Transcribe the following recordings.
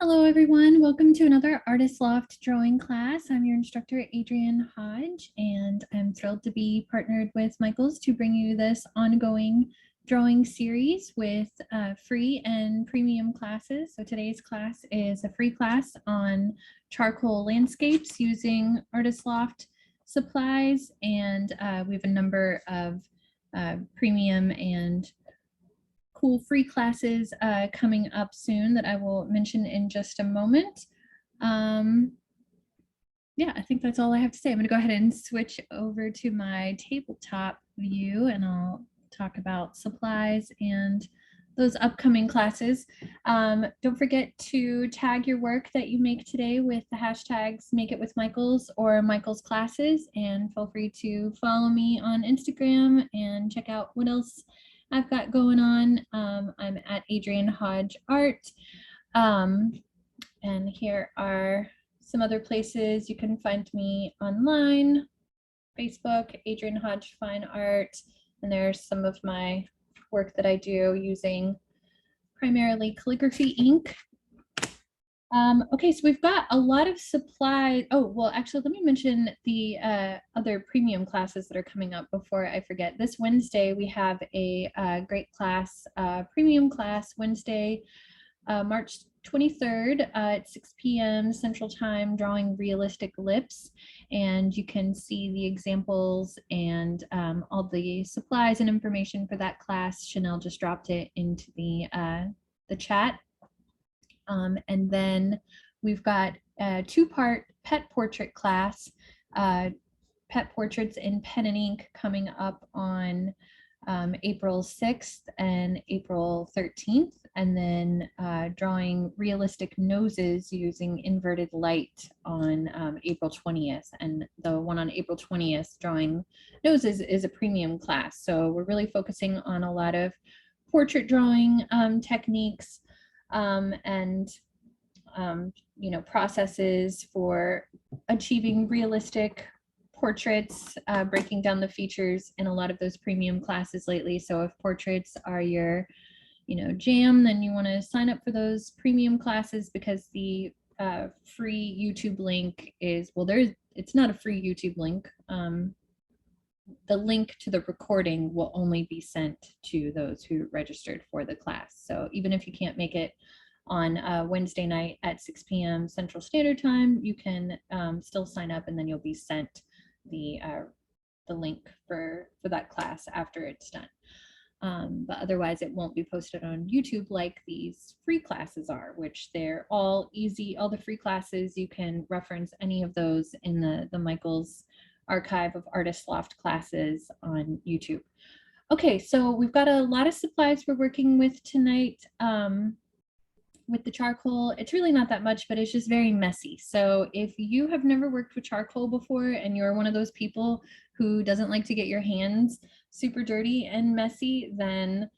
Hello everyone, welcome to another Artist Loft drawing class. I'm your instructor, Adrienne Hodge, and I'm thrilled to be partnered with Michaels to bring you this ongoing drawing series with free and premium classes. So today's class is a free class on charcoal landscapes using Artist Loft supplies, and we have a number of premium and cool free classes coming up soon that I will mention in just a moment. Yeah, I think that's all I have to say. I'm going to go ahead and switch over to my tabletop view and I'll talk about supplies and those upcoming classes. Don't forget to tag your work that you make today with the hashtags Make It With Michaels or Michaels Classes, and feel free to follow me on Instagram and check out what else I've got going on. I'm at Adrienne Hodge Art. And here are some other places you can find me online. Facebook, Adrienne Hodge Fine Art. And there's some of my work that I do using primarily calligraphy ink. Okay, so we've got a lot of supplies. Oh, well, actually, let me mention the other premium classes that are coming up before I forget. This Wednesday, we have a great class, premium class, Wednesday, March 23rd at 6 p.m. Central Time, drawing realistic lips. And you can see the examples and all the supplies and information for that class. Chanel just dropped it into the chat. And then we've got a two-part pet portrait class, pet portraits in pen and ink, coming up on April 6th and April 13th, and then drawing realistic noses using inverted light on April 20th. And the one on April 20th, drawing noses, is a premium class. So we're really focusing on a lot of portrait drawing techniques and processes for achieving realistic portraits, breaking down the features in a lot of those premium classes lately. So if portraits are your jam, then you want to sign up for those premium classes, because the free YouTube link is, well, it's not a free YouTube link. The link to the recording will only be sent to those who registered for the class. So even if you can't make it on Wednesday night at 6 p.m. Central Standard Time, you can still sign up, and then you'll be sent the link for that class after it's done. But otherwise, it won't be posted on YouTube like these free classes are, which they're all easy. All the free classes, you can reference any of those in the Michaels archive of Artist Loft classes on YouTube. Okay, so we've got a lot of supplies we're working with tonight. With the charcoal, it's really not that much, but it's just very messy. So if you have never worked with charcoal before and you're one of those people who doesn't like to get your hands super dirty and messy, then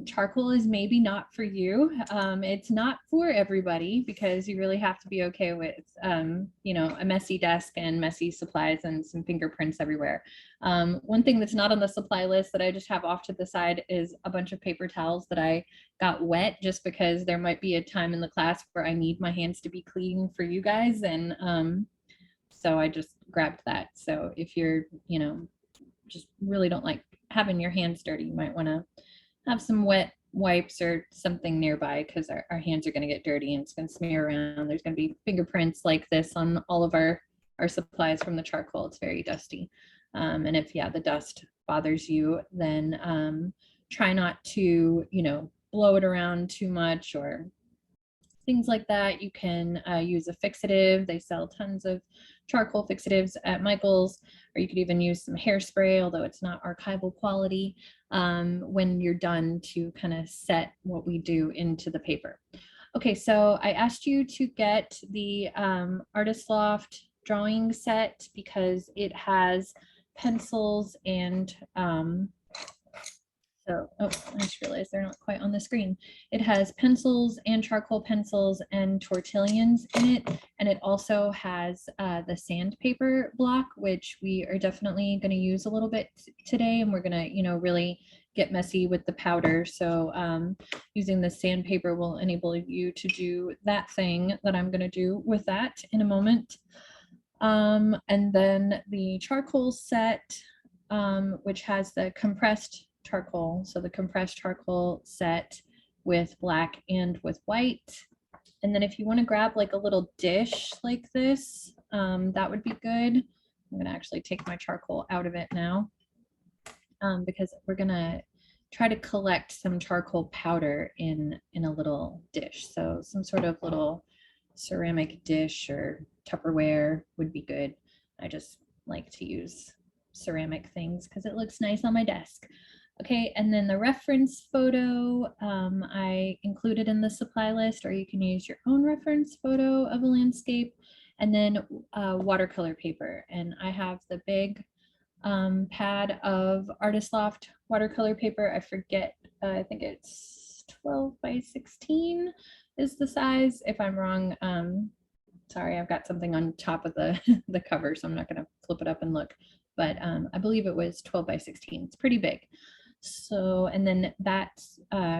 charcoal is maybe not for you. It's not for everybody, because you really have to be okay with a messy desk and messy supplies and some fingerprints everywhere. One thing that's not on the supply list that I just have off to the side is a bunch of paper towels that I got wet, just because there might be a time in the class where I need my hands to be clean for you guys, and so I just grabbed that. So if you're just really don't like having your hands dirty, you might want to have some wet wipes or something nearby, because our hands are going to get dirty and it's going to smear around. There's going to be fingerprints like this on all of our supplies from the charcoal. It's very dusty. And if the dust bothers you, then try not to blow it around too much or things like that. You can use a fixative. They sell tons of charcoal fixatives at Michaels, or you could even use some hairspray, although it's not archival quality, when you're done, to kind of set what we do into the paper. Okay, so I asked you to get the Artist Loft drawing set because it has pencils and I just realized they're not quite on the screen. It has pencils and charcoal pencils and tortillons in it. And it also has the sandpaper block, which we are definitely going to use a little bit today. And we're going to, really get messy with the powder. So using the sandpaper will enable you to do that thing that I'm going to do with that in a moment. And then the charcoal set, which has the compressed charcoal. So the compressed charcoal set with black and with white. And then if you want to grab like a little dish like this, that would be good. I'm going to actually take my charcoal out of it now, because we're going to try to collect some charcoal powder in a little dish. So some sort of little ceramic dish or Tupperware would be good. I just like to use ceramic things because it looks nice on my desk. Okay, and then the reference photo I included in the supply list, or you can use your own reference photo of a landscape, and then watercolor paper. And I have the big pad of Artist Loft watercolor paper. I forget, I think it's 12 by 16 is the size. If I'm wrong, sorry, I've got something on top of the, the cover, so I'm not gonna flip it up and look, but I believe it was 12 by 16. It's pretty big. So, and then that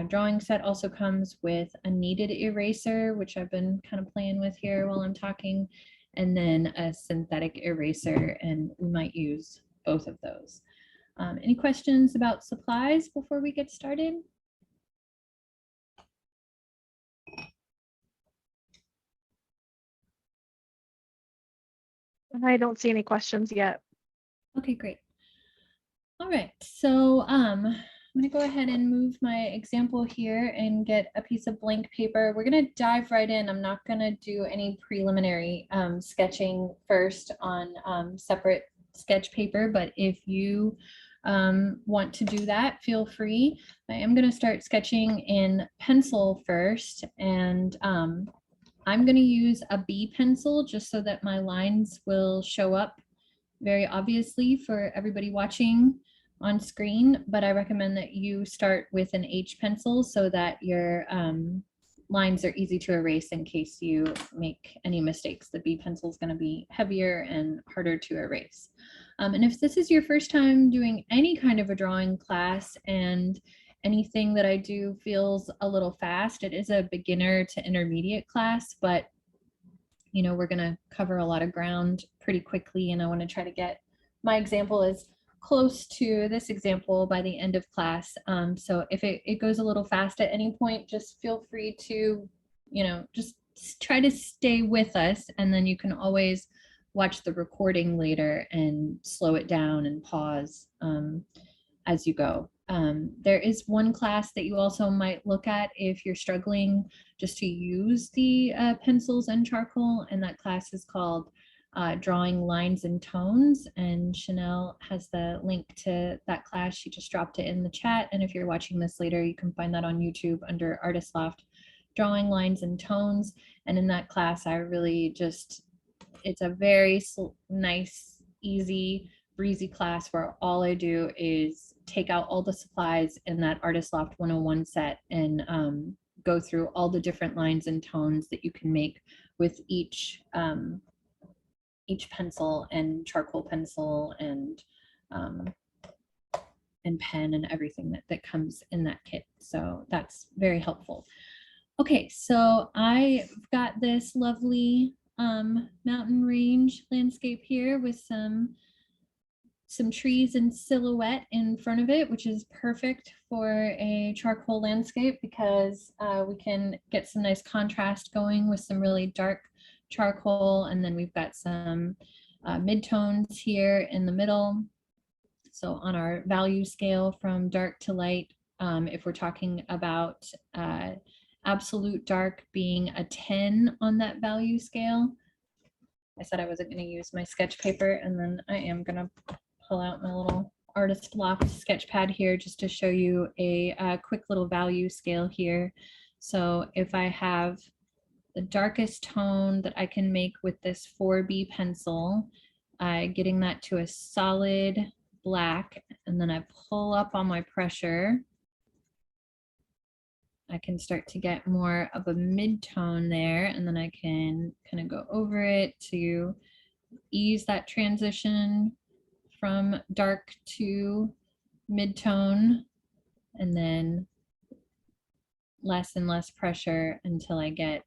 drawing set also comes with a kneaded eraser, which I've been kind of playing with here while I'm talking, and then a synthetic eraser, and we might use both of those. Any questions about supplies before we get started? I don't see any questions yet. Okay, great. All right, so I'm gonna go ahead and move my example here and get a piece of blank paper. We're gonna dive right in. I'm not gonna do any preliminary sketching first on separate sketch paper, but if you want to do that, feel free. I am gonna start sketching in pencil first, and I'm gonna use a B pencil just so that my lines will show up very obviously for everybody watching on screen, but I recommend that you start with an H pencil so that your lines are easy to erase in case you make any mistakes. The B pencil is going to be heavier and harder to erase. And if this is your first time doing any kind of a drawing class and anything that I do feels a little fast, it is a beginner to intermediate class, but you know, we're going to cover a lot of ground pretty quickly, and I want to try to get my example as close to this example by the end of class. So if it goes a little fast at any point, just feel free to, you know, just try to stay with us, and then you can always watch the recording later and slow it down and pause as you go. There is one class that you also might look at if you're struggling just to use the pencils and charcoal, and that class is called Drawing Lines and Tones, and Chanel has the link to that class. She just dropped it in the chat, and if you're watching this later, you can find that on YouTube under Artist Loft, Drawing Lines and Tones. And in that class, I really just, it's a very nice, easy, breezy class where all I do is take out all the supplies in that Artist Loft 101 set and go through all the different lines and tones that you can make with each pencil and charcoal pencil and pen and everything that comes in that kit. So that's very helpful. Okay, so I've got this lovely mountain range landscape here with some trees in silhouette in front of it, which is perfect for a charcoal landscape because we can get some nice contrast going with some really dark charcoal. And then we've got some midtones here in the middle. So on our value scale from dark to light, if we're talking about absolute dark being a 10 on that value scale, I said I wasn't going to use my sketch paper, and then I am going to pull out my little Artist Loft sketch pad here just to show you a quick little value scale here. So if I have the darkest tone that I can make with this 4B pencil, getting that to a solid black, and then I pull up on my pressure, I can start to get more of a mid-tone there, and then I can kind of go over it to ease that transition from dark to mid-tone. and then less and less pressure until I get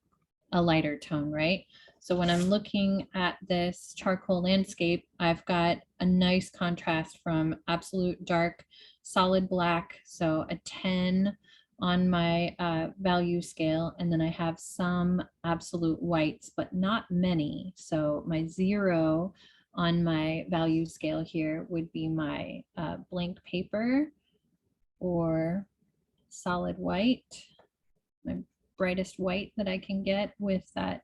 a lighter tone, right? So when I'm looking at this charcoal landscape, I've got a nice contrast from absolute dark, solid black, so a 10 on my value scale, and then I have some absolute whites, but not many. So my 0 on my value scale here would be my blank paper or solid white, my brightest white that I can get with that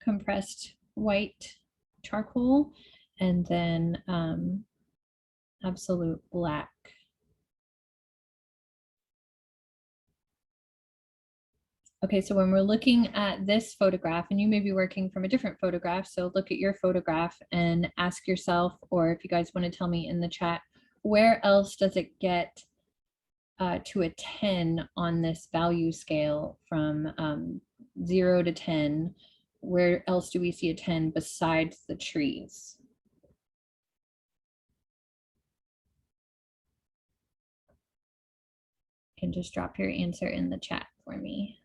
compressed white charcoal, and then absolute black. Okay, so when we're looking at this photograph, and you may be working from a different photograph, so look at your photograph and ask yourself, or if you guys want to tell me in the chat, where else does it get to a 10 on this value scale from 0 to 10? Where else do we see a 10 besides the trees? You can just drop your answer in the chat for me.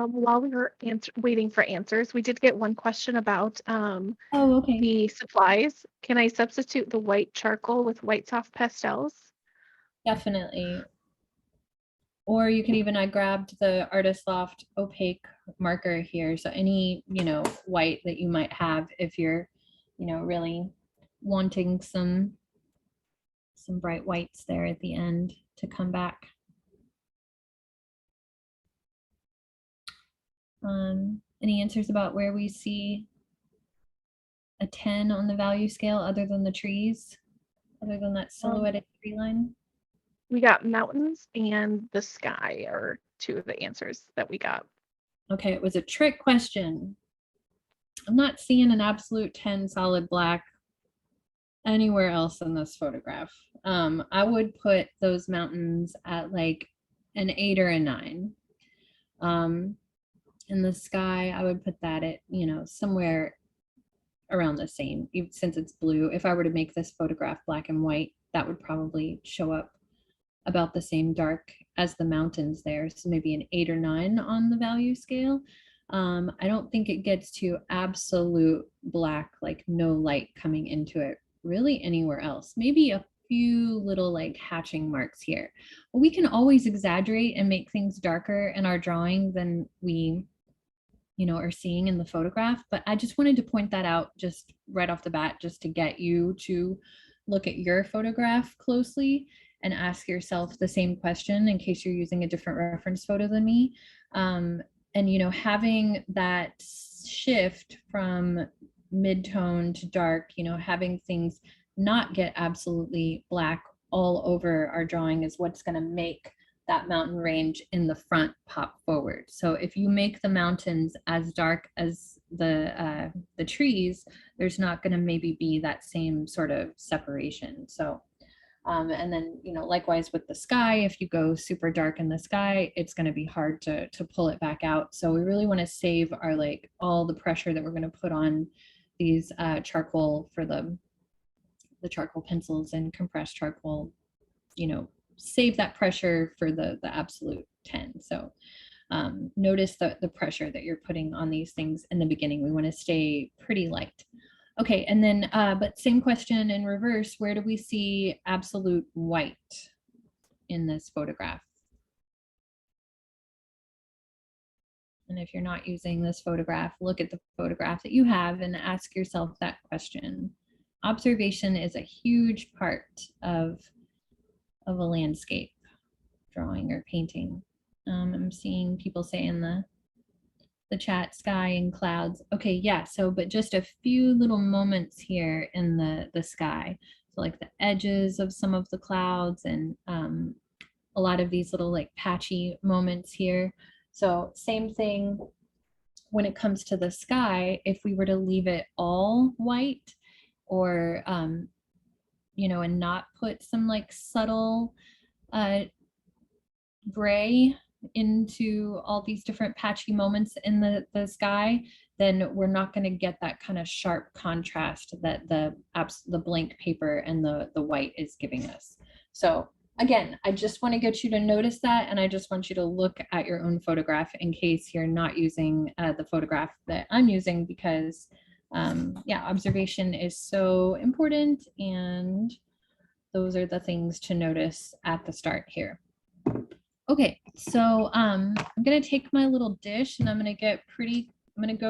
While we were waiting for answers, we did get one question about Oh, okay. the supplies. Can I substitute the white charcoal with white soft pastels? Definitely. Or you can even, I grabbed the Artist Loft opaque marker here. So any, white that you might have if you're, really wanting some bright whites there at the end to come back. Any answers about where we see a 10 on the value scale other than the trees, other than that silhouetted tree line? We got mountains and the sky are two of the answers that we got. Okay, it was a trick question. I'm not seeing an absolute 10 solid black anywhere else in this photograph. I would put those mountains at like an 8 or a 9. In the sky, I would put that at, somewhere around the same, since it's blue. If I were to make this photograph black and white, that would probably show up about the same dark as the mountains there. So maybe an 8 or 9 on the value scale. I don't think it gets to absolute black, like no light coming into it really anywhere else. Maybe a few little like hatching marks here. But we can always exaggerate and make things darker in our drawing than we are seeing in the photograph. But I just wanted to point that out just right off the bat, just to get you to look at your photograph closely and ask yourself the same question in case you're using a different reference photo than me. And having that shift from mid-tone to dark, having things not get absolutely black all over our drawing is what's going to make that mountain range in the front pop forward. So if you make the mountains as dark as the trees, there's not going to maybe be that same sort of separation. So and then, likewise with the sky, if you go super dark in the sky, it's going to be hard to pull it back out. So we really want to save our, like, all the pressure that we're going to put on these charcoal for the charcoal pencils and compressed charcoal, save that pressure for the absolute 10. So notice the pressure that you're putting on these things in the beginning. We want to stay pretty light. Okay, and then, but same question in reverse, where do we see absolute white in this photograph? And if you're not using this photograph, look at the photograph that you have and ask yourself that question. Observation is a huge part of a landscape drawing or painting. I'm seeing people say in the chat, sky and clouds. Okay, yeah, so but just a few little moments here in the sky. So like the edges of some of the clouds and a lot of these little like patchy moments here. So same thing when it comes to the sky, if we were to leave it all white or and not put some like subtle gray into all these different patchy moments in the sky, then we're not going to get that kind of sharp contrast that the blank paper and the white is giving us. So again, I just want to get you to notice that, and I just want you to look at your own photograph in case you're not using the photograph that I'm using, because yeah, observation is so important, and those are the things to notice at the start here. Okay, so I'm gonna take my little dish and I'm gonna go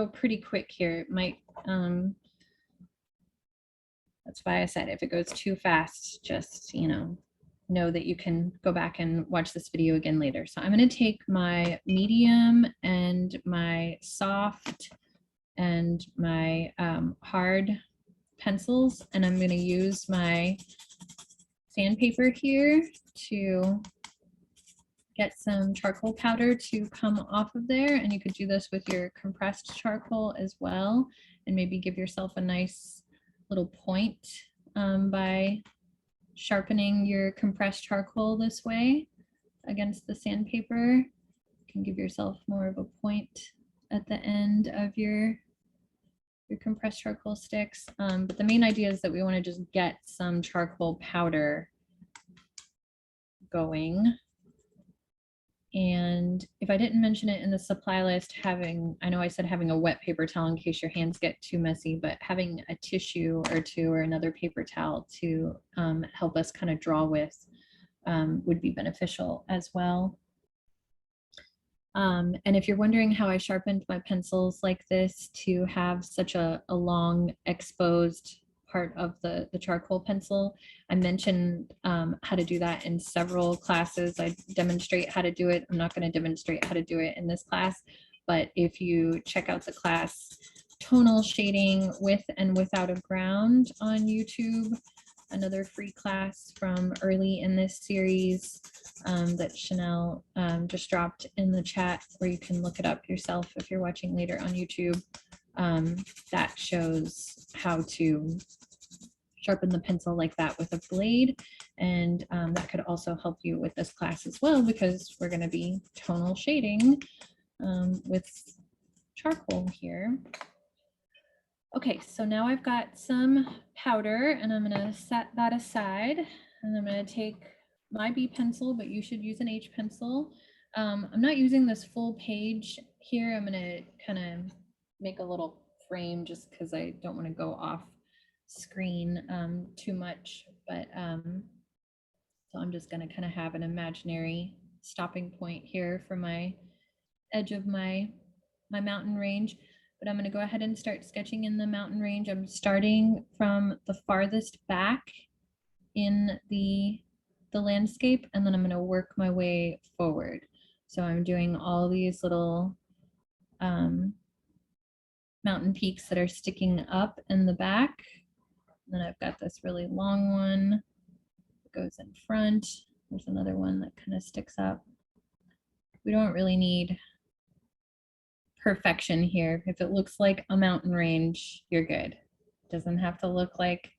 pretty quick here. It might, that's why I said if it goes too fast, just, know that you can go back and watch this video again later. So I'm gonna take my medium and my soft and my hard pencils, and I'm gonna use my sandpaper here to get some charcoal powder to come off of there. And you could do this with your compressed charcoal as well, and maybe give yourself a nice little point by sharpening your compressed charcoal this way against the sandpaper. You can give yourself more of a point at the end of your compressed charcoal sticks. But the main idea is that we want to just get some charcoal powder going. And if I didn't mention it in the supply list, I know I said having a wet paper towel in case your hands get too messy, but having a tissue or two or another paper towel to help us kind of draw with would be beneficial as well. And if you're wondering how I sharpened my pencils like this to have such a long exposed part of the charcoal pencil, I mentioned how to do that in several classes. I demonstrate how to do it. I'm not going to demonstrate how to do it in this class, but if you check out the class Tonal Shading with and Without a Ground on YouTube, another free class from early in this series that Chanel just dropped in the chat, where you can look it up yourself if you're watching later on YouTube. That shows how to sharpen the pencil like that with a blade, and that could also help you with this class as well, because we're going to be tonal shading with charcoal here. Okay, so now I've got some powder, and I'm going to set that aside, and I'm going to take my B pencil, but you should use an H pencil. I'm not using this full page here. I'm going to kind of make a little frame just because I don't want to go off screen too much, but so I'm just going to kind of have an imaginary stopping point here for my edge of my mountain range. But I'm going to go ahead and start sketching in the mountain range. I'm starting from the farthest back in the landscape, and then I'm going to work my way forward. So I'm doing all these little mountain peaks that are sticking up in the back. And then I've got this really long one that goes in front. There's another one that kind of sticks up. We don't really need perfection here. If it looks like a mountain range, you're good. It doesn't have to look like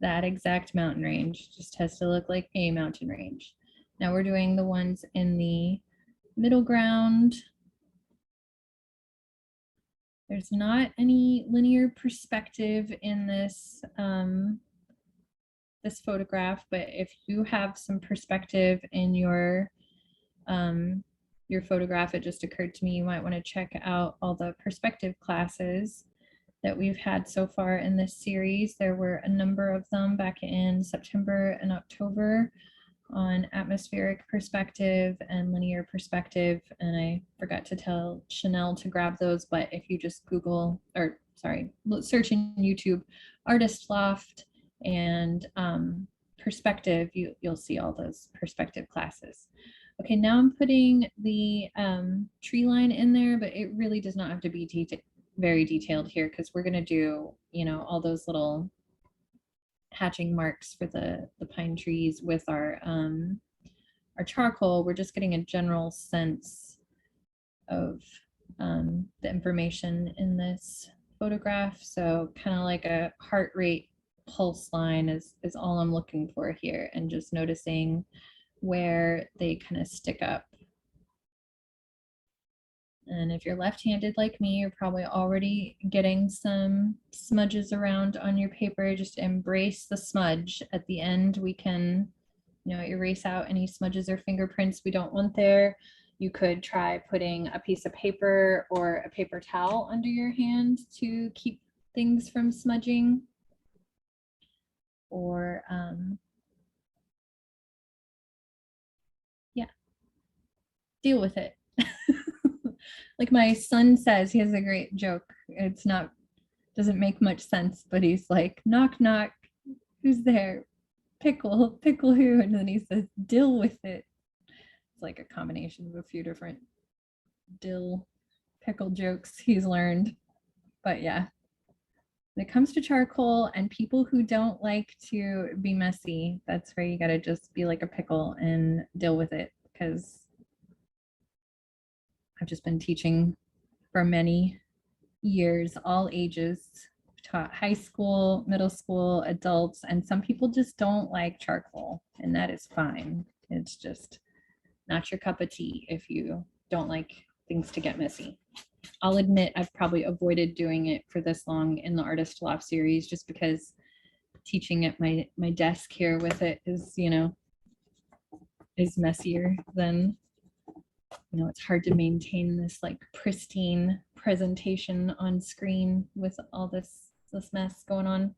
that exact mountain range. It just has to look like a mountain range. Now we're doing the ones in the middle ground. There's not any linear perspective in this this photograph, but if you have some perspective in your photograph, it just occurred to me you might want to check out all the perspective classes that we've had so far in this series. There were a number of them back in September and October on atmospheric perspective and linear perspective, and I forgot to tell Chanel to grab those, but if you just Google, or sorry, search in YouTube Artist Loft and perspective, you'll see all those perspective classes. Okay, now I'm putting the tree line in there, but it really does not have to be very detailed here, because we're going to do, all those little hatching marks for the pine trees with our charcoal. We're just getting a general sense of the information in this photograph. So kind of like a heart rate pulse line is all I'm looking for here, and just noticing where they kind of stick up. And if you're left-handed like me, you're probably already getting some smudges around on your paper. Just embrace the smudge. At the end, we can, erase out any smudges or fingerprints we don't want there. You could try putting a piece of paper or a paper towel under your hand to keep things from smudging. Or, yeah, deal with it. Like my son says, he has a great joke. Doesn't make much sense, but he's like, knock, knock, who's there? Pickle, pickle who? And then he says, deal with it. It's like a combination of a few different dill pickle jokes he's learned. But yeah, when it comes to charcoal and people who don't like to be messy, that's where you got to just be like a pickle and deal with it, because I've just been teaching for many years, all ages, taught high school, middle school, adults, and some people just don't like charcoal, and that is fine. It's just not your cup of tea if you don't like things to get messy. I'll admit I've probably avoided doing it for this long in the Artist Loft series just because teaching at my desk here with it is, is messier than, it's hard to maintain this like pristine presentation on screen with all this mess going on.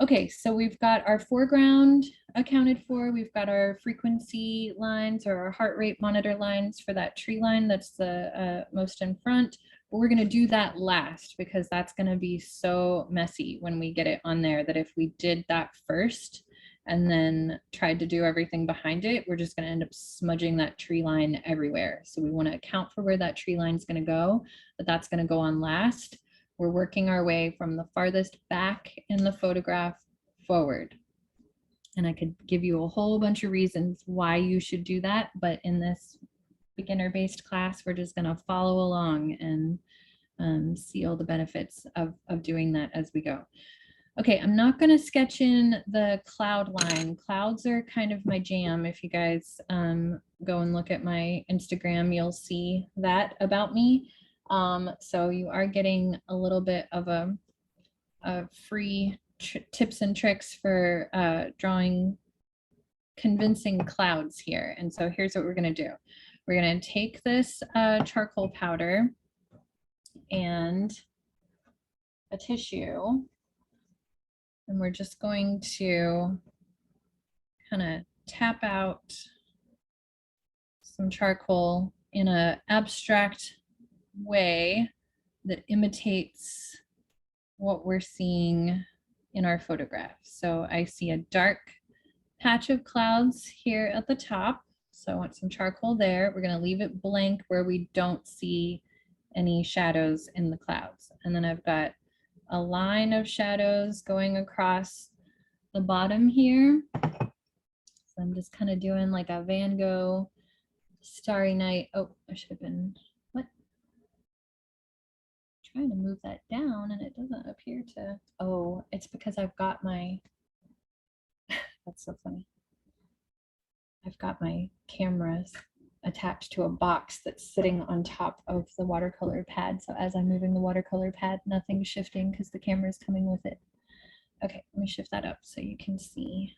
Okay, so we've got our foreground accounted for. We've got our frequency lines or our heart rate monitor lines for that tree line that's the most in front. But we're going to do that last because that's going to be so messy when we get it on there that if we did that first and then tried to do everything behind it, we're just going to end up smudging that tree line everywhere. So we want to account for where that tree line is going to go, but that's going to go on last. We're working our way from the farthest back in the photograph forward. And I could give you a whole bunch of reasons why you should do that, but in this beginner-based class, we're just gonna follow along and see all the benefits of doing that as we go. Okay, I'm not gonna sketch in the cloud line. Clouds are kind of my jam. If you guys go and look at my Instagram, you'll see that about me. So you are getting a little bit of a free tips and tricks for drawing convincing clouds here. And so here's what we're going to do. We're going to take this charcoal powder and a tissue, and we're just going to kind of tap out some charcoal in an abstract way that imitates what we're seeing in our photograph. So I see a dark patch of clouds here at the top. So I want some charcoal there. We're going to leave it blank where we don't see any shadows in the clouds. And then I've got a line of shadows going across the bottom here. So I'm just kind of doing like a Van Gogh Starry Night. Oh, I should have been, what? Trying to move that down and it doesn't appear to. Oh, it's because I've got my, that's so funny. I've got my cameras attached to a box that's sitting on top of the watercolor pad. So as I'm moving the watercolor pad, nothing's shifting because the camera is coming with it. Okay, let me shift that up so you can see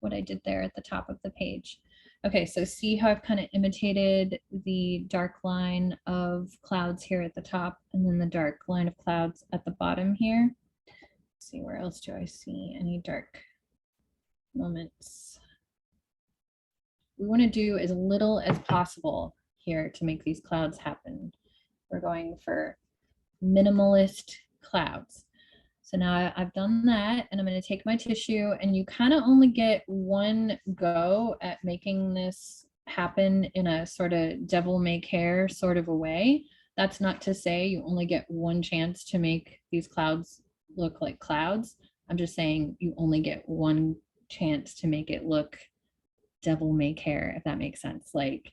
what I did there at the top of the page. Okay, so see how I've kind of imitated the dark line of clouds here at the top and then the dark line of clouds at the bottom here. Let's see, where else do I see any dark moments? We want to do as little as possible here to make these clouds happen. We're going for minimalist clouds. So now I've done that, and I'm going to take my tissue, and you kind of only get one go at making this happen in a sort of devil may care sort of a way. That's not to say you only get one chance to make these clouds look like clouds. I'm just saying you only get one chance to make it look devil may care, if that makes sense. Like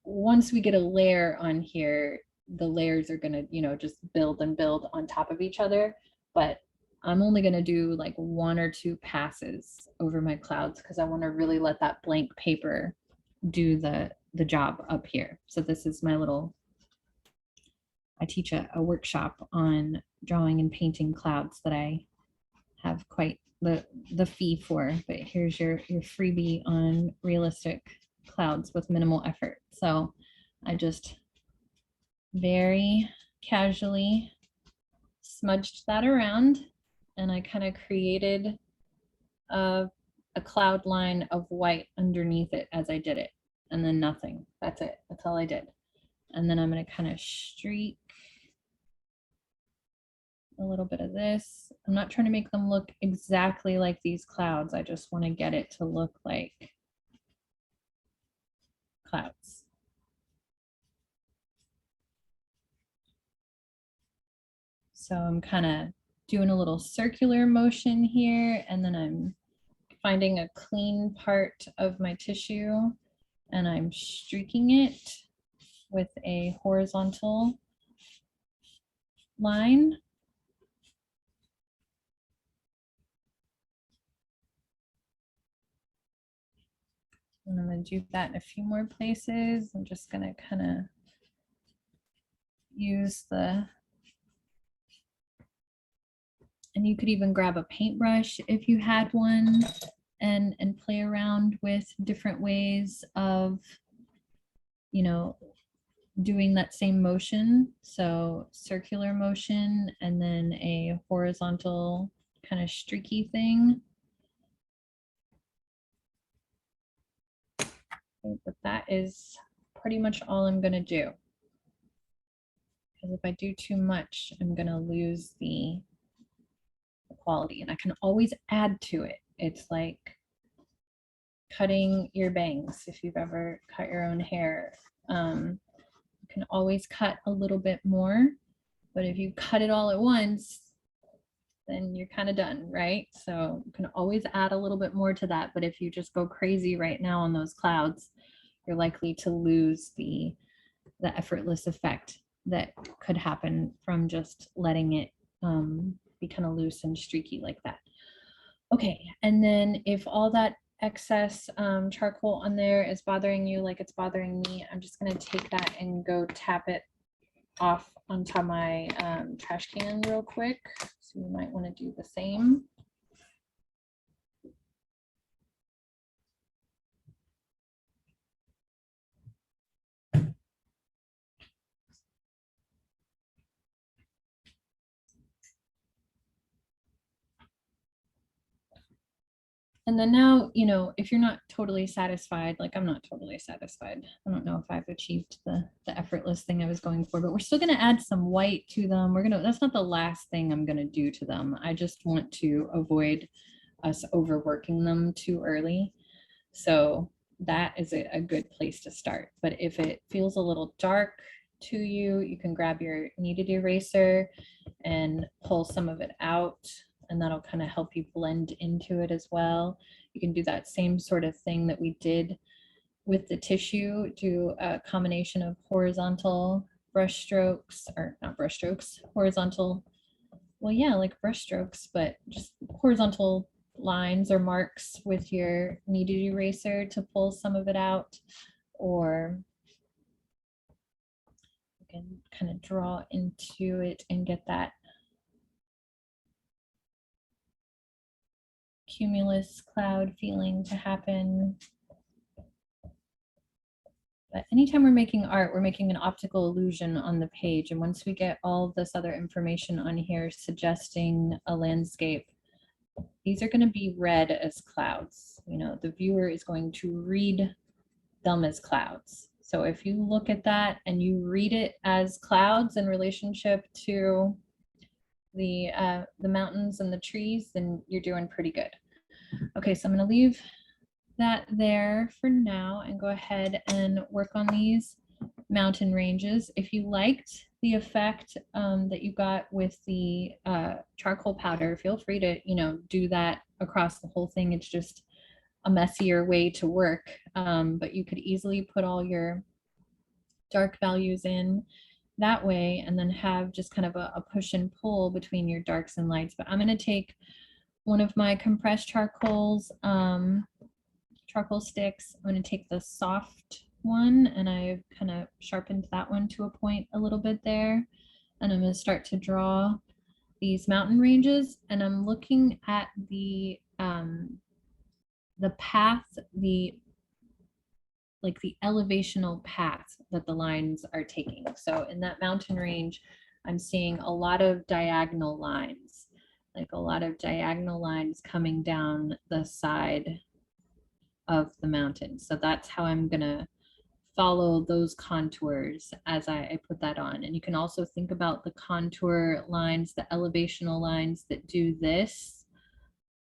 once we get a layer on here, the layers are going to, just build and build on top of each other. But I'm only going to do like one or two passes over my clouds because I want to really let that blank paper do the job up here. So this is my little I teach a workshop on drawing and painting clouds that I have quite the fee for, but here's your freebie on realistic clouds with minimal effort. So I just very casually smudged that around, and I kind of created a cloud line of white underneath it as I did it, and then nothing. That's it. That's all I did. And then I'm going to kind of streak a little bit of this. I'm not trying to make them look exactly like these clouds. I just want to get it to look like clouds. So I'm kind of doing a little circular motion here, and then I'm finding a clean part of my tissue and I'm streaking it with a horizontal line. And I'm going to do that in a few more places. I'm just going to kind of use the, and you could even grab a paintbrush if you had one and play around with different ways of, you know, doing that same motion. So circular motion and then a horizontal kind of streaky thing. Okay, but that is pretty much all I'm going to do. Because if I do too much, I'm going to lose the quality, and I can always add to it. It's like cutting your bangs. If you've ever cut your own hair, you can always cut a little bit more, but if you cut it all at once, then you're kind of done, right? So you can always add a little bit more to that, but if you just go crazy right now on those clouds, you're likely to lose the effortless effect that could happen from just letting it be kind of loose and streaky like that. Okay, and then if all that excess charcoal on there is bothering you like it's bothering me, I'm just going to take that and go tap it off onto my trash can real quick. So you might want to do the same. And then now, you know, if you're not totally satisfied, like I'm not totally satisfied, I don't know if I've achieved the effortless thing I was going for, but we're still going to add some white to them. That's not the last thing I'm going to do to them. I just want to avoid us overworking them too early. So that is a good place to start. But if it feels a little dark to you, you can grab your kneaded eraser and pull some of it out, and that'll kind of help you blend into it as well. You can do that same sort of thing that we did with the tissue, do a combination of horizontal brush strokes, or not brush strokes, horizontal, well, yeah, like brush strokes, but just horizontal lines or marks with your kneaded eraser to pull some of it out, or you can kind of draw into it and get that cumulus cloud feeling to happen. But anytime we're making art, we're making an optical illusion on the page. And once we get all this other information on here suggesting a landscape, these are going to be read as clouds. You know, the viewer is going to read them as clouds. So if you look at that and you read it as clouds in relationship to the mountains and the trees, then you're doing pretty good. Okay, so I'm going to leave that there for now and go ahead and work on these mountain ranges. If you liked the effect that you got with the charcoal powder, feel free to, you know, do that across the whole thing. It's just a messier way to work, but you could easily put all your dark values in that way and then have just kind of a push and pull between your darks and lights. But I'm going to take one of my compressed charcoals, charcoal sticks. I'm going to take the soft one, and I've kind of sharpened that one to a point a little bit there. And I'm going to start to draw these mountain ranges, and I'm looking at the path, the elevational path that the lines are taking. So in that mountain range, I'm seeing a lot of diagonal lines, like a lot of diagonal lines coming down the side of the mountain. So that's how I'm gonna follow those contours as I put that on. And you can also think about the contour lines, the elevational lines that do this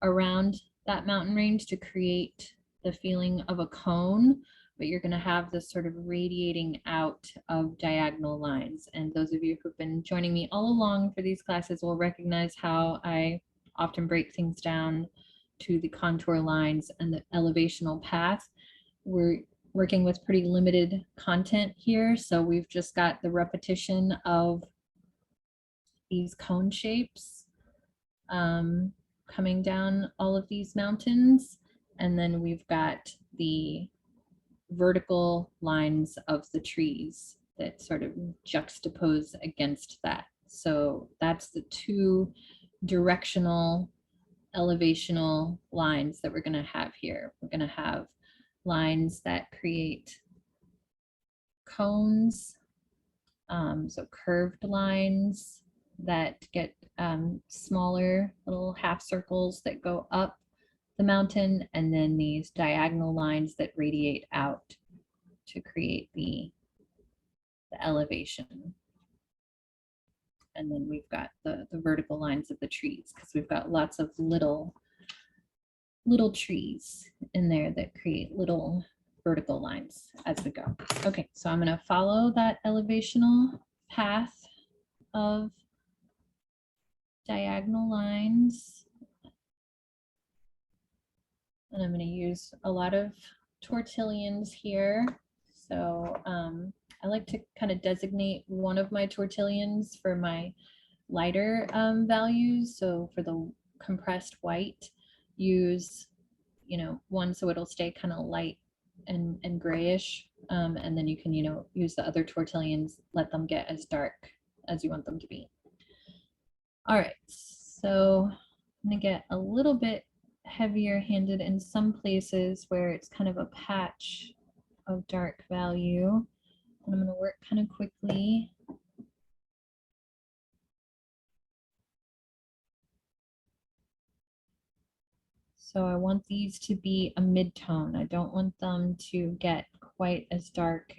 around that mountain range to create the feeling of a cone, but you're going to have this sort of radiating out of diagonal lines. And those of you who've been joining me all along for these classes will recognize how I often break things down to the contour lines and the elevational path. We're working with pretty limited content here, so we've just got the repetition of these cone shapes coming down all of these mountains, and then we've got the vertical lines of the trees that sort of juxtapose against that. So that's the two directional elevational lines that we're going to have here. We're going to have lines that create cones, so curved lines that get smaller little half circles that go up the mountain, and then these diagonal lines that radiate out to create the elevation. And then we've got the vertical lines of the trees, because we've got lots of little trees in there that create little vertical lines as we go. Okay, so I'm going to follow that elevational path of diagonal lines. And I'm going to use a lot of tortillions here. So I like to kind of designate one of my tortillions for my lighter values. So for the compressed white, use, one so it'll stay kind of light and grayish. And then you can, use the other tortillions, let them get as dark as you want them to be. All right, so I'm gonna get a little bit heavier handed in some places where it's kind of a patch of dark value. And I'm gonna work kind of quickly. So I want these to be a mid-tone. I don't want them to get quite as dark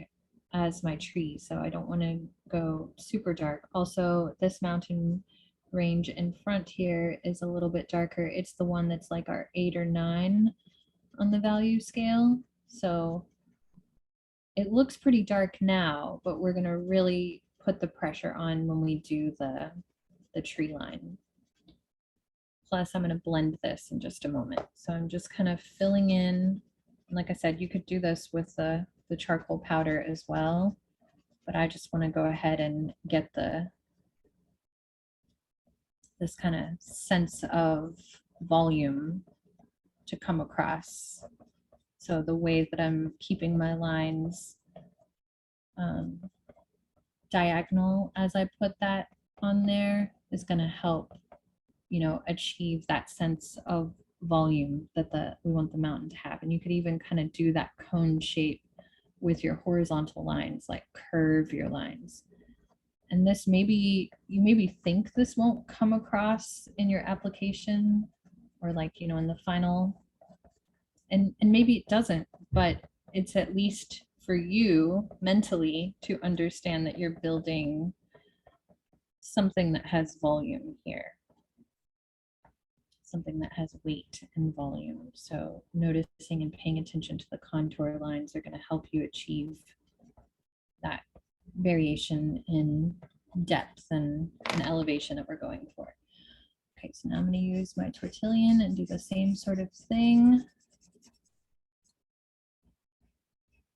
as my tree. So I don't want to go super dark. Also, this mountain range in front here is a little bit darker. It's the one that's like our 8 or 9 on the value scale. So it looks pretty dark now, but we're going to really put the pressure on when we do the tree line. Plus, I'm going to blend this in just a moment. So I'm just kind of filling in. Like I said, you could do this with the charcoal powder as well, but I just want to go ahead and get this kind of sense of volume to come across. So the way that I'm keeping my lines diagonal as I put that on there is going to help, achieve that sense of volume that we want the mountain to have. And you could even kind of do that cone shape with your horizontal lines, like curve your lines. And this you maybe think this won't come across in your application or in the final, and maybe it doesn't, but it's at least for you mentally to understand that you're building something that has volume here, something that has weight and volume. So noticing and paying attention to the contour lines are going to help you achieve that variation in depth and elevation that we're going for. Okay, so now I'm going to use my tortillion and do the same sort of thing.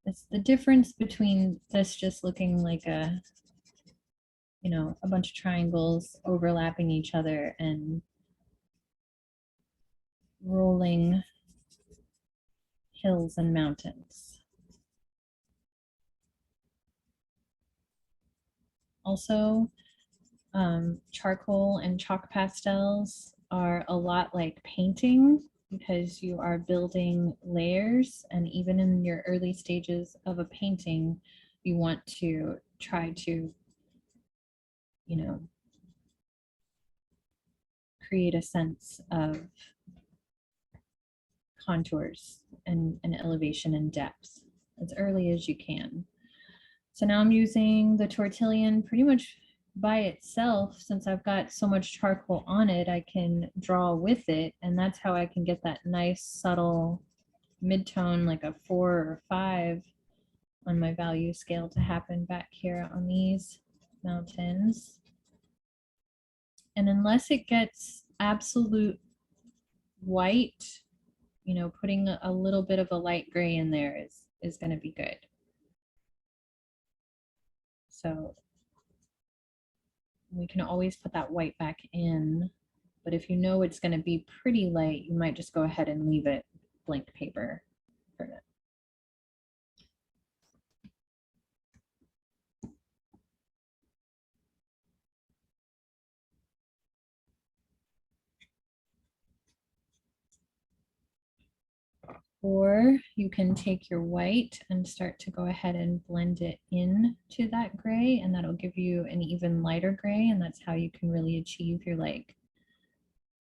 It's the difference between this just looking like a bunch of triangles overlapping each other and rolling hills and mountains. Also, Charcoal and chalk pastels are a lot like painting because you are building layers, and even in your early stages of a painting, you want to try to, you know, create a sense of contours and elevation and depth as early as you can. So now I'm using the tortillon pretty much by itself. Since I've got so much charcoal on it, I can draw with it, and that's how I can get that nice subtle mid-tone, like a 4 or 5 on my value scale to happen back here on these mountains. And unless it gets absolute white, you know, putting a little bit of a light gray in there is going to be good. So we can always put that white back in, but if you know it's going to be pretty light, you might just go ahead and leave it blank paper for now. Or you can take your white and start to go ahead and blend it in to that gray, and that'll give you an even lighter gray, and that's how you can really achieve your like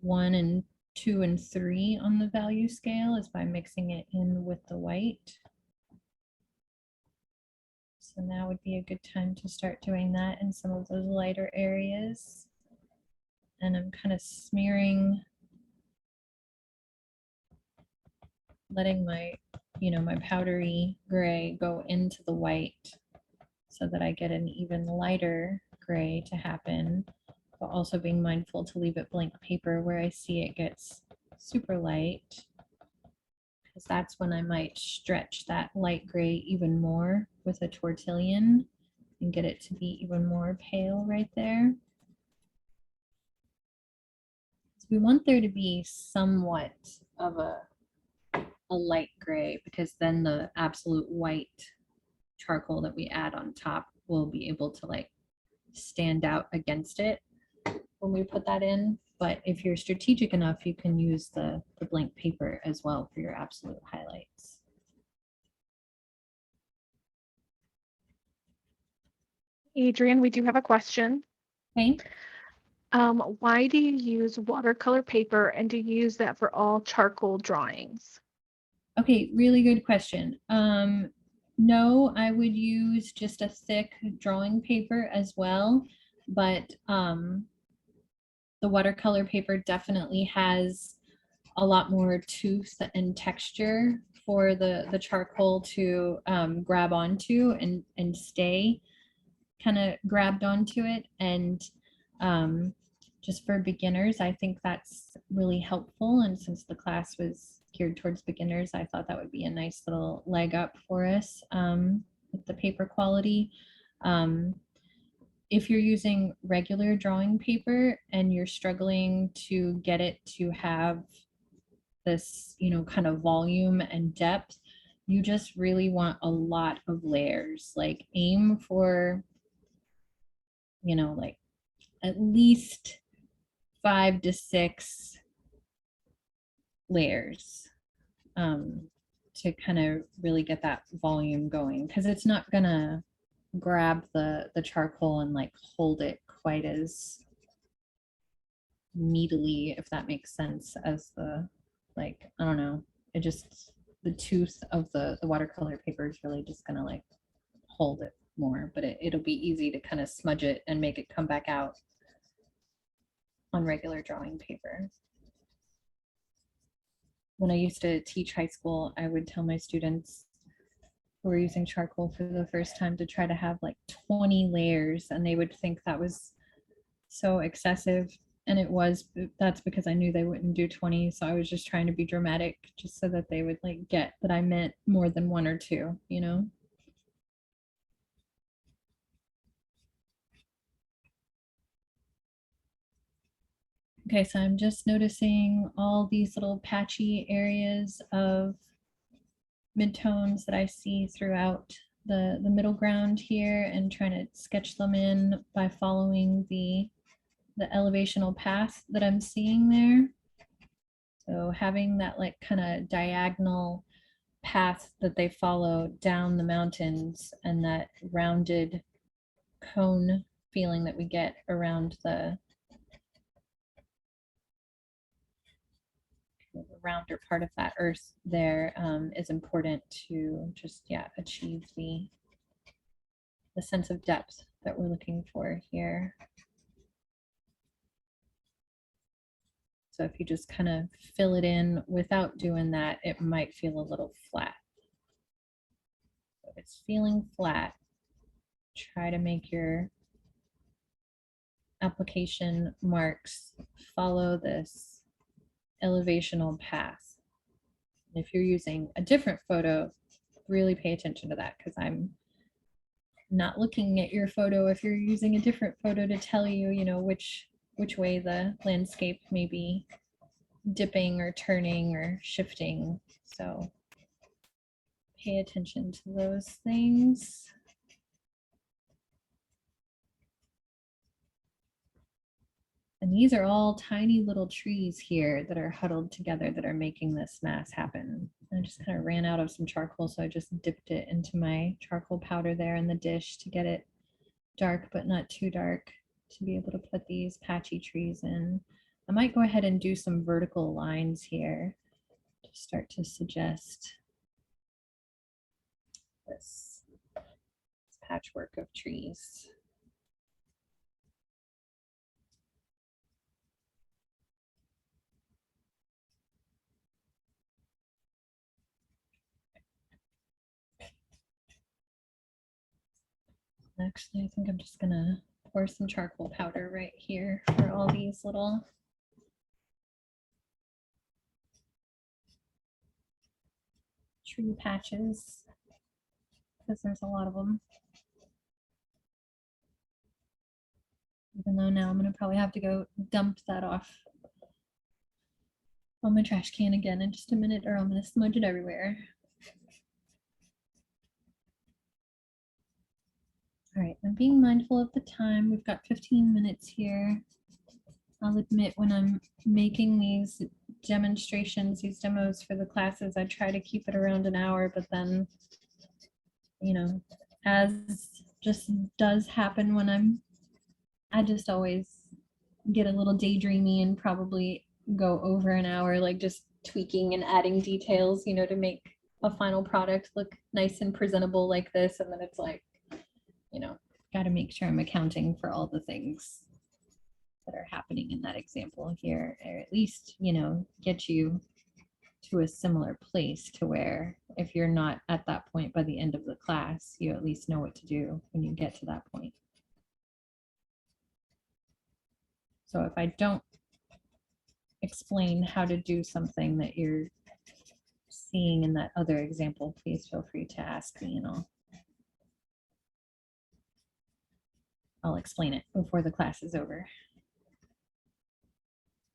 1 and 2 and 3 on the value scale, is by mixing it in with the white. So now would be a good time to start doing that in some of those lighter areas. And I'm kind of smearing, letting my, you know, my powdery gray go into the white so that I get an even lighter gray to happen, but also being mindful to leave it blank paper where I see it gets super light, because that's when I might stretch that light gray even more with a tortillon and get it to be even more pale right there. So we want there to be somewhat of a light gray, because then the absolute white charcoal that we add on top will be able to like stand out against it when we put that in. But if you're strategic enough, you can use the blank paper as well for your absolute highlights. Adrian, we do have a question. Okay. Why do you use watercolor paper, and do you use that for all charcoal drawings? Okay, really good question. No, I would use just a thick drawing paper as well, but the watercolor paper definitely has a lot more tooth and texture for the charcoal to grab onto and stay kind of grabbed onto it. And just for beginners, I think that's really helpful. And since the class was geared towards beginners, I thought that would be a nice little leg up for us with the paper quality. If you're using regular drawing paper and you're struggling to get it to have this, you know, kind of volume and depth, you just really want a lot of layers. Like aim for, you know, like at least 5 to 6 layers to kind of really get that volume going, because it's not gonna grab the charcoal and like hold it quite as meatily, if that makes sense, as the, like, I don't know, it just, the tooth of the watercolor paper is really just gonna like hold it more, but it'll be easy to kind of smudge it and make it come back out on regular drawing paper. When I used to teach high school, I would tell my students who were using charcoal for the first time to try to have like 20 layers, and they would think that was so excessive. And it was, that's because I knew they wouldn't do 20. So I was just trying to be dramatic just so that they would like get that I meant more than 1 or 2, you know? Okay, so I'm just noticing all these little patchy areas of midtones that I see throughout the middle ground here, and trying to sketch them in by following the the elevational path that I'm seeing there. So having that like kind of diagonal path that they follow down the mountains and that rounded cone feeling that we get around the rounder part of that earth there is important to just, yeah, achieve the sense of depth that we're looking for here. So if you just kind of fill it in without doing that, it might feel a little flat. So if it's feeling flat, try to make your application marks follow this elevational path. And if you're using a different photo, really pay attention to that, because I'm not looking at your photo if you're using a different photo to tell you, you know, which way the landscape may be dipping or turning or shifting. So pay attention to those things. And these are all tiny little trees here that are huddled together that are making this mass happen. I just kind of ran out of some charcoal, so I just dipped it into my charcoal powder there in the dish to get it dark, but not too dark, to be able to put these patchy trees in. I might go ahead and do some vertical lines here to start to suggest this patchwork of trees. Actually, I think I'm just gonna pour some charcoal powder right here for all these little tree patches, because there's a lot of them. Even though now I'm gonna probably have to go dump that off on my trash can again in just a minute, or I'm gonna smudge it everywhere. All right, I'm being mindful of the time. We've got 15 minutes here. I'll admit, when I'm making these demonstrations, these demos for the classes, I try to keep it around an hour, but then, you know, as just does happen when I just always get a little daydreamy and probably go over an hour, like just tweaking and adding details, you know, to make a final product look nice and presentable like this. And then it's like, you know, got to make sure I'm accounting for all the things that are happening in that example here, or at least, you know, get you to a similar place to where if you're not at that point by the end of the class, you at least know what to do when you get to that point. So if I don't explain how to do something that you're seeing in that other example, please feel free to ask me, and I'll explain it before the class is over.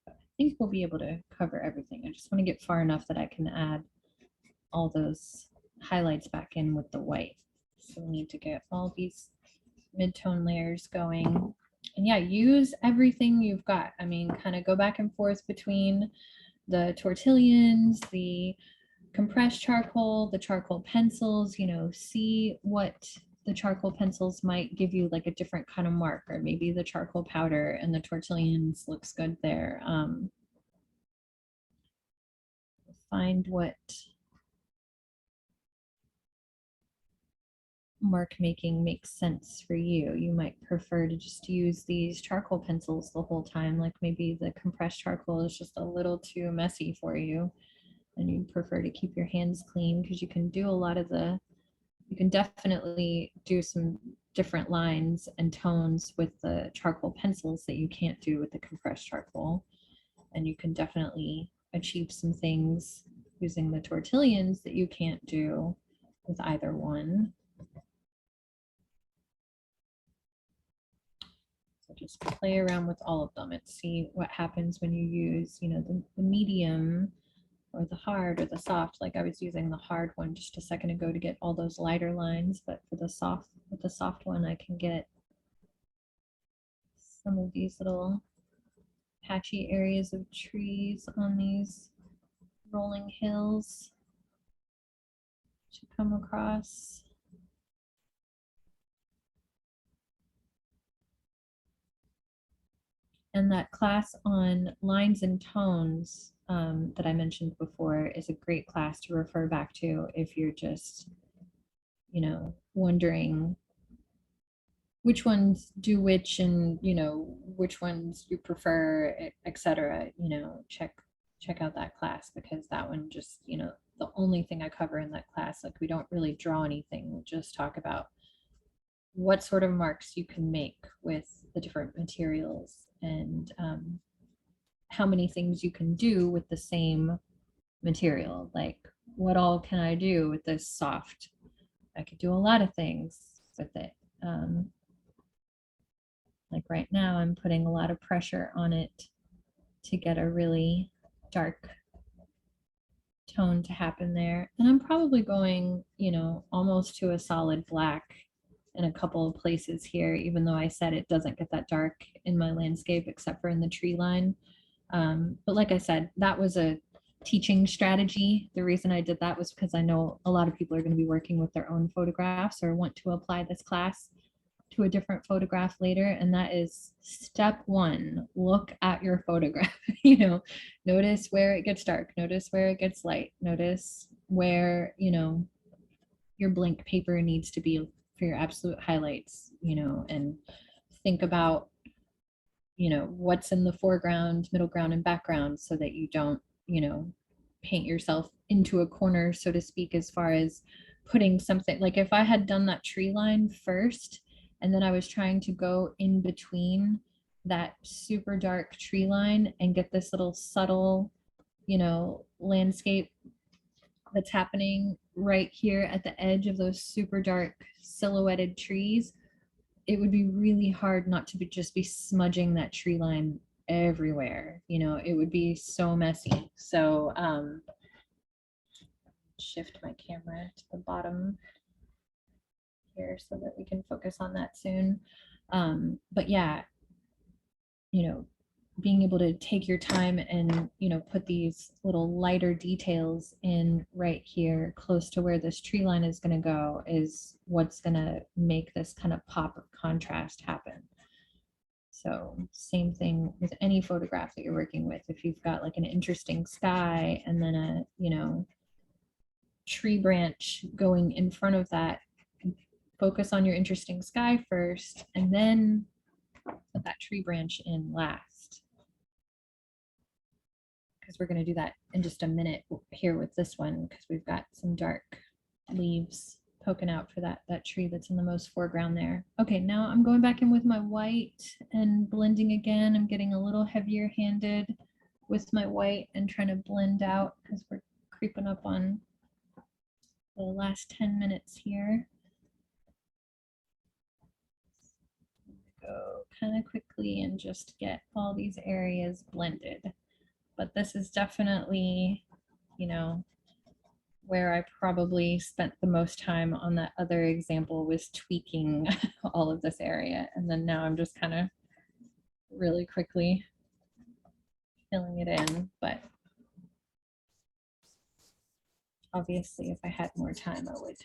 I think we'll be able to cover everything. I just want to get far enough that I can add all those highlights back in with the white. So we need to get all these mid-tone layers going. And yeah, use everything you've got. I mean, kind of go back and forth between the tortillions, the compressed charcoal, the charcoal pencils, you know, see what the charcoal pencils might give you like a different kind of mark, or maybe the charcoal powder and the tortillions looks good there. Find what mark making makes sense for you. You might prefer to just use these charcoal pencils the whole time, like maybe the compressed charcoal is just a little too messy for you and you prefer to keep your hands clean, because you can do a lot of you can definitely do some different lines and tones with the charcoal pencils that you can't do with the compressed charcoal. And you can definitely achieve some things using the tortillions that you can't do with either one. So just play around with all of them and see what happens when you use, you know, the medium or the hard or the soft. Like I was using the hard one just a second ago to get all those lighter lines, but for the soft, with the soft one, I can get some of these little patchy areas of trees on these rolling hills to come across. And that class on lines and tones that I mentioned before is a great class to refer back to if you're just, you know, wondering which ones do which and, you know, which ones you prefer, etc. You know, check out that class, because that one just, you know, the only thing I cover in that class, like we don't really draw anything, we'll just talk about what sort of marks you can make with the different materials and how many things you can do with the same material. Like, what all can I do with this soft? I could do a lot of things with it. Like right now, I'm putting a lot of pressure on it to get a really dark tone to happen there. And I'm probably going, you know, almost to a solid black in a couple of places here, even though I said it doesn't get that dark in my landscape except for in the tree line. But like I said, that was a teaching strategy. The reason I did that was because I know a lot of people are going to be working with their own photographs or want to apply this class to a different photograph later. And that is step one, look at your photograph. You know, notice where it gets dark, notice where it gets light, notice where, you know, your blank paper needs to be for your absolute highlights, you know, and think about, you know, what's in the foreground, middle ground, and background, so that you don't, you know, paint yourself into a corner, so to speak, as far as putting something. Like if I had done that tree line first, and then I was trying to go in between that super dark tree line and get this little subtle, you know, landscape that's happening right here at the edge of those super dark silhouetted trees, it would be really hard not to just be smudging that tree line everywhere. You know, it would be so messy. So shift my camera to the bottom here so that we can focus on that soon. But yeah, you know, being able to take your time and, you know, put these little lighter details in right here close to where this tree line is going to go is what's going to make this kind of pop of contrast happen. So same thing with any photograph that you're working with. If you've got like an interesting sky and then a, you know, tree branch going in front of that, focus on your interesting sky first and then put that tree branch in last. Because we're going to do that in just a minute here with this one, because we've got some dark leaves poking out for that tree that's in the most foreground there. Okay, now I'm going back in with my white and blending again. I'm getting a little heavier handed with my white and trying to blend out because we're creeping up on the last 10 minutes here. Go kind of quickly and just get all these areas blended. But this is definitely, you know, where I probably spent the most time on that other example, was tweaking all of this area. And then now I'm just kind of really quickly filling it in. But obviously, if I had more time, I would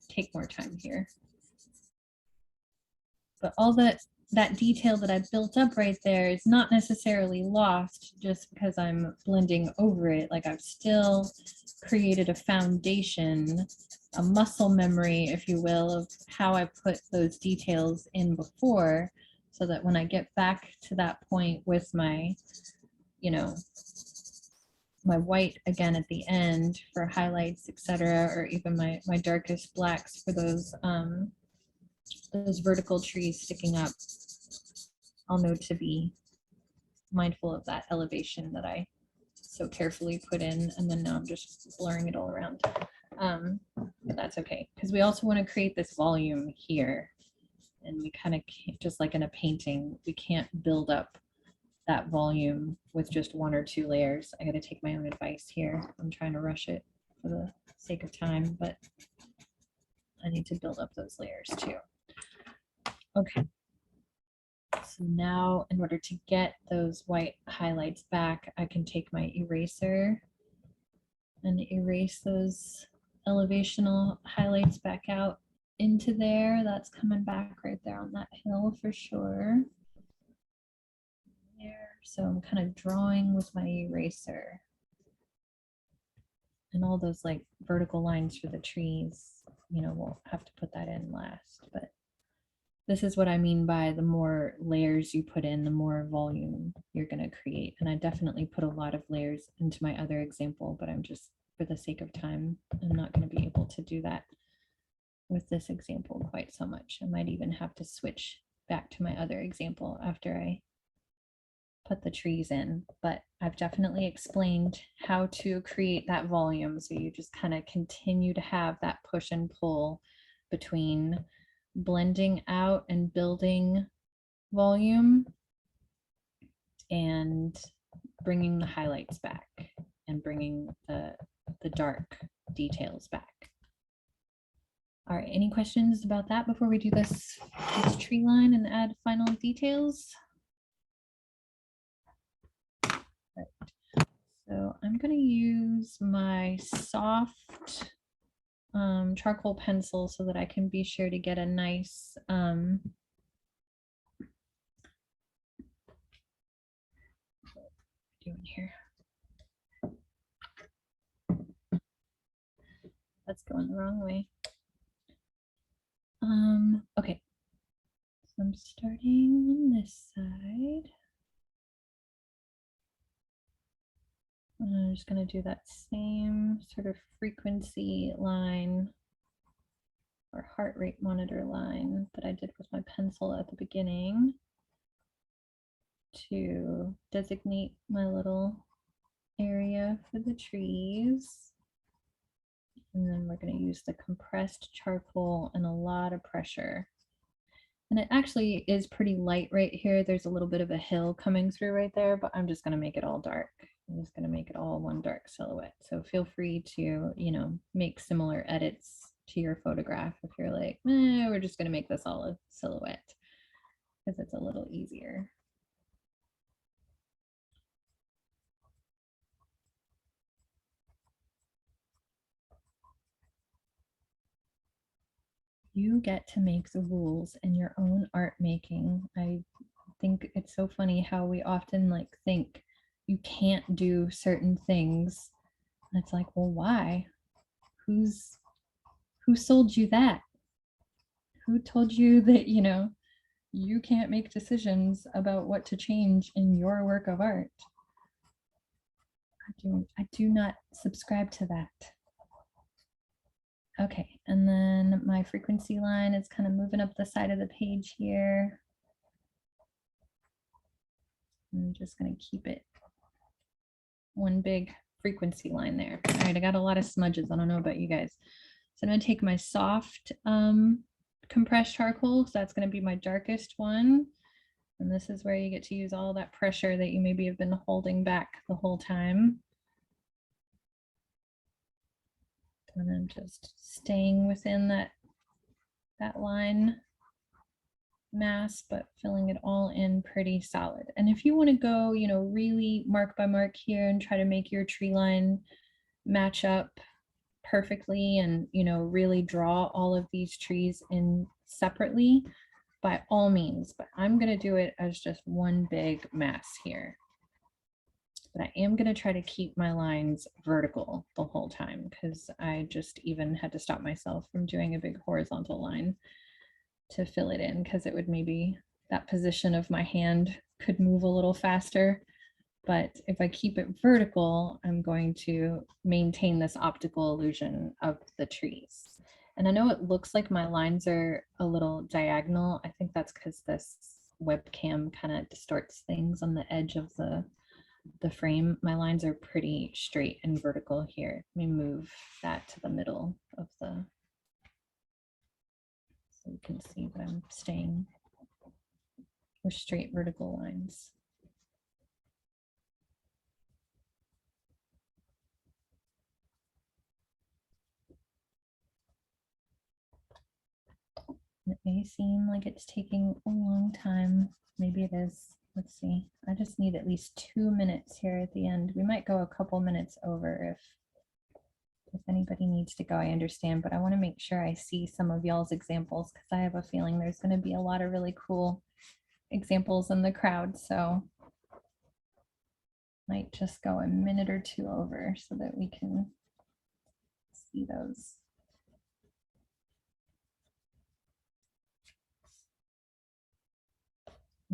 take more time here. But all that detail that I built up right there is not necessarily lost just because I'm blending over it. Like I've still created a foundation, a muscle memory, if you will, of how I put those details in before, so that when I get back to that point with my, you know, my white again at the end for highlights, etc., or even my darkest blacks for those vertical trees sticking up, I'll know to be mindful of that elevation that I so carefully put in, and then now I'm just blurring it all around. But that's okay, because we also want to create this volume here, and we kind of, just like in a painting, we can't build up that volume with just one or two layers. I got to take my own advice here. I'm trying to rush it for the sake of time, but I need to build up those layers too. Okay, So now in order to get those white highlights back, I can take my eraser and erase those elevational highlights back out into there. That's coming back right there on that hill for sure. There. So I'm kind of drawing with my eraser. And all those like vertical lines for the trees, you know, we'll have to put that in last. But this is what I mean by the more layers you put in, the more volume you're going to create. And I definitely put a lot of layers into my other example, but I'm just, for the sake of time, I'm not going to be able to do that with this example quite so much. I might even have to switch back to my other example after I put the trees in, but I've definitely explained how to create that volume. So you just kind of continue to have that push and pull between blending out and building volume and bringing the highlights back and bringing the dark details back. All right, any questions about that before we do this tree line and add final details? Right. So I'm going to use my soft charcoal pencil so that I can be sure to get a nice doing here. That's going the wrong way. Okay, so I'm starting on this side. I'm just going to do that same sort of frequency line or heart rate monitor line that I did with my pencil at the beginning to designate my little area for the trees. And then we're going to use the compressed charcoal and a lot of pressure. And it actually is pretty light right here. There's a little bit of a hill coming through right there, but I'm just going to make it all dark. I'm just going to make it all one dark silhouette. So feel free to, you know, make similar edits to your photograph if you're like, we're just going to make this all a silhouette because it's a little easier. You get to make the rules in your own art making. I think it's so funny how we often like think you can't do certain things. And it's like, well, why? Who sold you that? Who told you that, you know, you can't make decisions about what to change in your work of art? I do not subscribe to that. Okay, and then my frequency line is kind of moving up the side of the page here. I'm just going to keep it one big frequency line there. All right, I got a lot of smudges. I don't know about you guys. So I'm going to take my soft compressed charcoal. So that's going to be my darkest one. And this is where you get to use all that pressure that you maybe have been holding back the whole time. And I'm just staying within that line mass, but filling it all in pretty solid. And if you want to go, you know, really mark by mark here and try to make your tree line match up perfectly and, you know, really draw all of these trees in separately, by all means, but I'm going to do it as just one big mass here. But I am going to try to keep my lines vertical the whole time because I just even had to stop myself from doing a big horizontal line to fill it in because it would maybe, that position of my hand could move a little faster. But if I keep it vertical, I'm going to maintain this optical illusion of the trees. And I know it looks like my lines are a little diagonal. I think that's because this webcam kind of distorts things on the edge of the frame. My lines are pretty straight and vertical here. Let me move that to the middle of the, so you can see that I'm staying with straight vertical lines. may seem like it's taking a long time. Maybe it is. Let's see. I just need at least 2 minutes here at the end. We might go a couple minutes over if anybody needs to go, I understand, but I want to make sure I see some of y'all's examples because I have a feeling there's going to be a lot of really cool examples in the crowd. So might just go a minute or two over so that we can see those.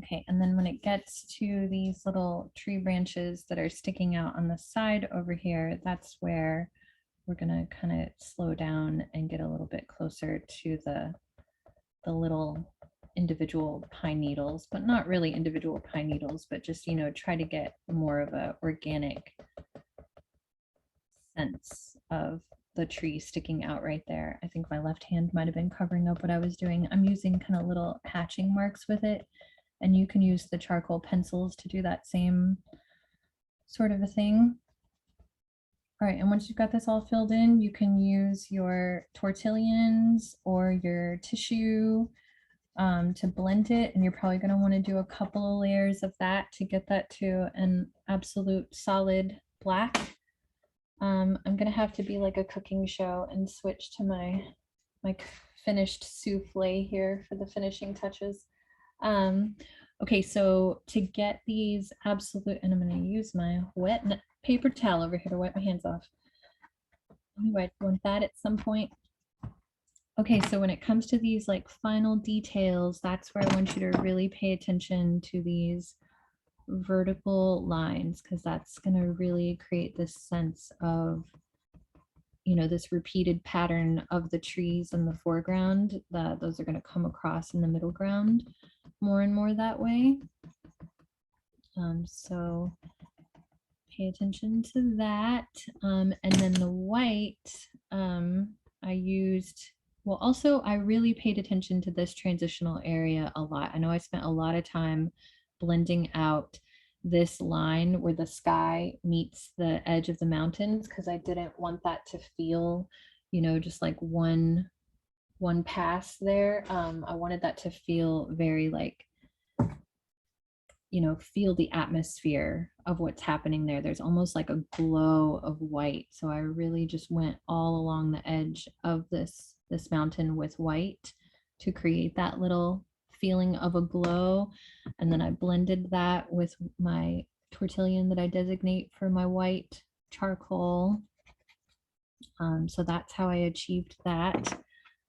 Okay, and then when it gets to these little tree branches that are sticking out on the side over here, that's where we're gonna kind of slow down and get a little bit closer to the little individual pine needles, but not really individual pine needles, but just, you know, try to get more of a organic sense of the tree sticking out right there. I think my left hand might have been covering up what I was doing. I'm using kind of little hatching marks with it, and you can use the charcoal pencils to do that same sort of a thing. All right, and once you've got this all filled in, you can use your tortillions or your tissue to blend it, and you're probably going to want to do a couple of layers of that to get that to an absolute solid black. I'm going to have to be like a cooking show and switch to my finished souffle here for the finishing touches. Okay, so to get these absolute, and I'm going to use my wet paper towel over here to wipe my hands off. Anyway, I want that at some point. Okay, so when it comes to these like final details, that's where I want you to really pay attention to these vertical lines, because that's going to really create this sense of, you know, this repeated pattern of the trees in the foreground. Those are going to come across in the middle ground more and more that way. So pay attention to that. And then the white, I used, well, also I really paid attention to this transitional area a lot. I know I spent a lot of time blending out this line where the sky meets the edge of the mountains, because I didn't want that to feel, you know, just like one pass there. I wanted that to feel very like, you know, feel the atmosphere of what's happening there. There's almost like a glow of white. So I really just went all along the edge of this mountain with white to create that little feeling of a glow. And then I blended that with my tortillion that I designate for my white charcoal. So that's how I achieved that.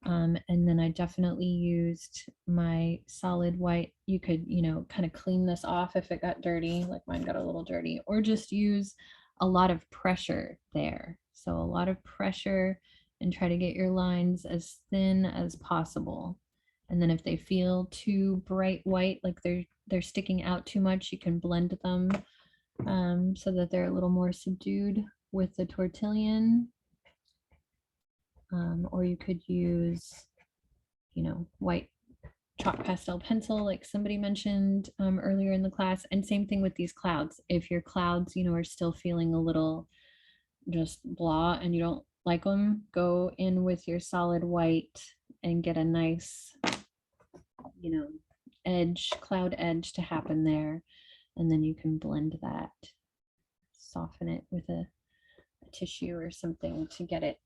And then I definitely used my solid white. You could, you know, kind of clean this off if it got dirty, like mine got a little dirty, or just use a lot of pressure there. So a lot of pressure, and try to get your lines as thin as possible. And then if they feel too bright white, like they're sticking out too much, you can blend them so that they're a little more subdued with the tortillion. Or you could use, you know, white chalk pastel pencil like somebody mentioned earlier in the class. And same thing with these clouds. If your clouds, you know, are still feeling a little just blah and you don't like them, go in with your solid white and get a nice, you know, edge, cloud edge to happen there. And then you can blend that, soften it with a tissue or something to get it,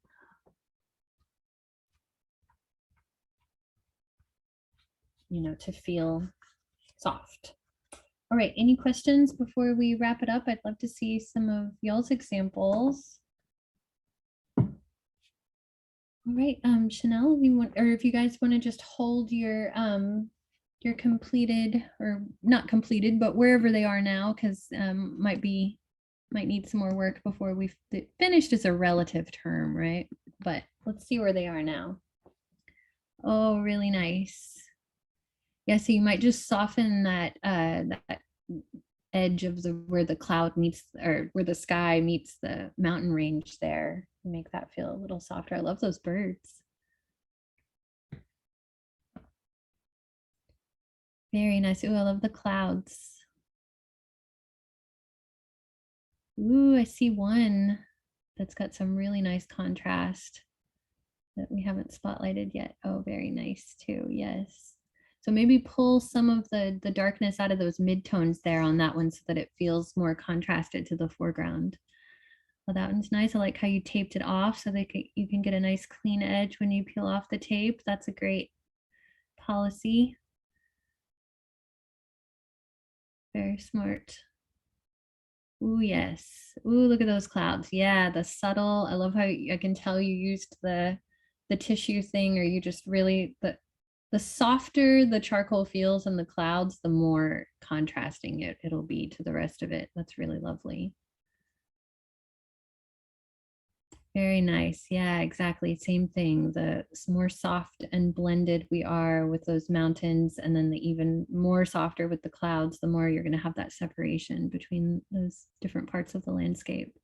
you know, to feel soft. All right, any questions before we wrap it up? I'd love to see some of y'all's examples. All right, Chanel, if you want, or if you guys want to just hold your completed, or not completed, but wherever they are now, because might need some more work before we finished is a relative term, right? But let's see where they are now. Oh, really nice. Yeah, so you might just soften that that edge of where the cloud meets, or where the sky meets the mountain range there. Make that feel a little softer. I love those birds. Very nice. Ooh, I love the clouds. Ooh, I see one that's got some really nice contrast. that we haven't spotlighted yet. Oh, very nice too. Yes. So maybe pull some of the darkness out of those midtones there on that one so that it feels more contrasted to the foreground. Well, that one's nice. I like how you taped it off so you can get a nice clean edge when you peel off the tape. That's a great policy. Very smart. Ooh, yes. Ooh, look at those clouds. Yeah, the subtle. I love how I can tell you used the tissue thing, or you just really the softer the charcoal feels in the clouds, the more contrasting it'll be to the rest of it. That's really lovely. Very nice. Yeah, exactly. Same thing. The more soft and blended we are with those mountains, and then the even more softer with the clouds, the more you're going to have that separation between those different parts of the landscape.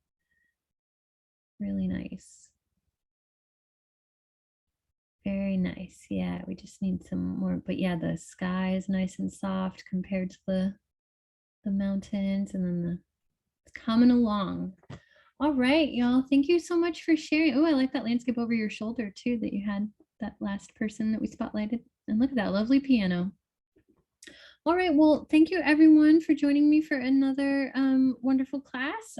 Really nice. Very nice. Yeah, we just need some more, but yeah, the sky is nice and soft compared to the mountains, and then it's coming along. All right, y'all. Thank you so much for sharing. Oh, I like that landscape over your shoulder too that you had, that last person that we spotlighted. And look at that lovely piano. All right, well, thank you everyone for joining me for another wonderful class.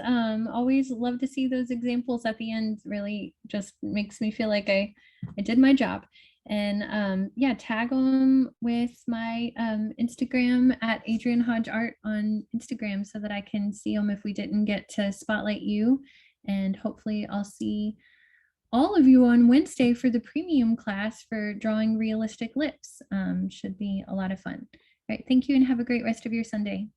Always love to see those examples at the end. Really just makes me feel like I did my job. And yeah, tag them with my Instagram at Adrian Hodge Art on Instagram so that I can see them if we didn't get to spotlight you. And hopefully I'll see all of you on Wednesday for the premium class for drawing realistic lips. Should be a lot of fun. All right, thank you and have a great rest of your Sunday.